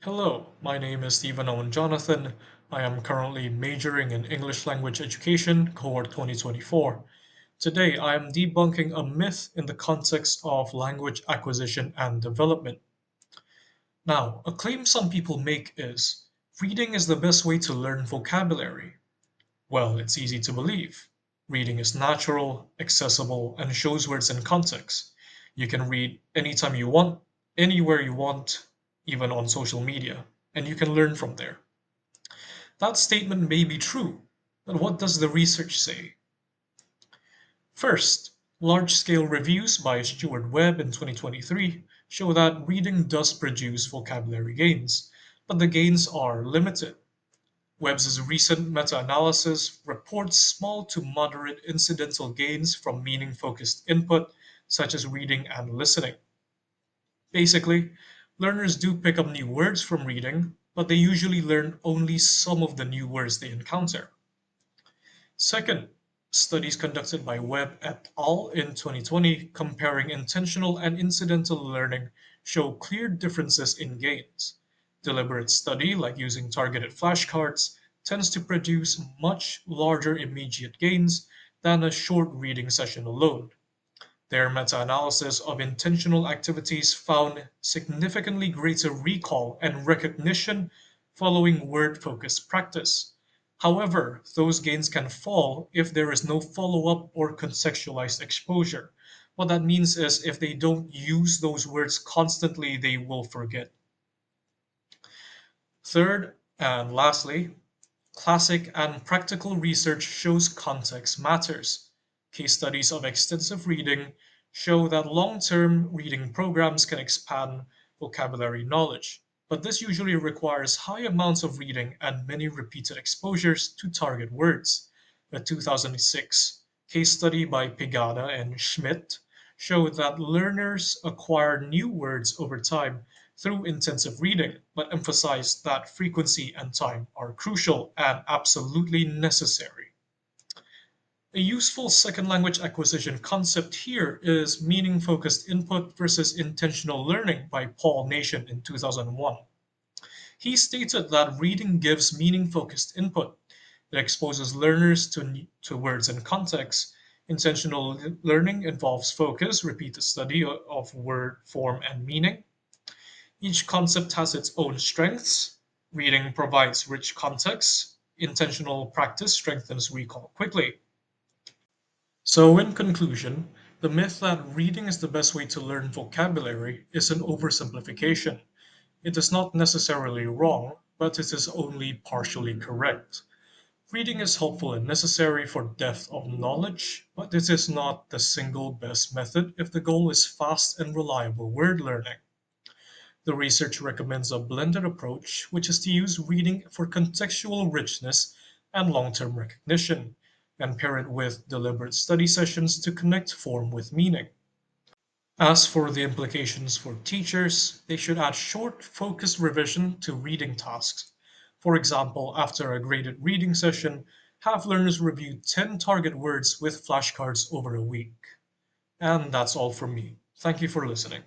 Hello, my name is Stephen Owen Jonathan. I am currently majoring in English Language Education, cohort 2024. Today, I am debunking a myth in the context of language acquisition and development. Now, a claim some people make is reading is the best way to learn vocabulary. Well, it's easy to believe. Reading is natural, accessible, and shows words in context. You can read anytime you want, anywhere you want, even on social media, and you can learn from there. That statement may be true, but what does the research say? First, large scale reviews by Stuart Webb in 2023 show that reading does produce vocabulary gains, but the gains are limited. Webb's recent meta analysis reports small to moderate incidental gains from meaning focused input, such as reading and listening. Basically, learners do pick up new words from reading, but they usually learn only some of the new words they encounter. Second, studies conducted by Webb et al. In 2020 comparing intentional and incidental learning show clear differences in gains. Deliberate study, like using targeted flashcards, tends to produce much larger immediate gains than a short reading session alone. Their meta-analysis of intentional activities found significantly greater recall and recognition following word-focused practice. However, those gains can fall if there is no follow-up or contextualized exposure. What that means is if they don't use those words constantly, they will forget. Third, and lastly, classic and practical research shows context matters. Case studies of extensive reading show that long term reading programs can expand vocabulary knowledge, but this usually requires high amounts of reading and many repeated exposures to target words. A 2006 case study by Pigada and Schmidt showed that learners acquire new words over time through intensive reading, but emphasized that frequency and time are crucial and absolutely necessary. A useful second language acquisition concept here is meaning focused input versus intentional learning by Paul Nation in 2001. He stated that reading gives meaning focused input. It exposes learners to words and context. Intentional learning involves focus, repeated study of word, form, and meaning. Each concept has its own strengths. Reading provides rich context. Intentional practice strengthens recall quickly. So, in conclusion, the myth that reading is the best way to learn vocabulary is an oversimplification. It is not necessarily wrong, but it is only partially correct. Reading is helpful and necessary for depth of knowledge, but it is not the single best method if the goal is fast and reliable word learning. The research recommends a blended approach, which is to use reading for contextual richness and long term recognition, and pair it with deliberate study sessions to connect form with meaning. As for the implications for teachers, they should add short, focused revision to reading tasks. For example, after a graded reading session, have learners review 10 target words with flashcards over a week. And that's all from me. Thank you for listening.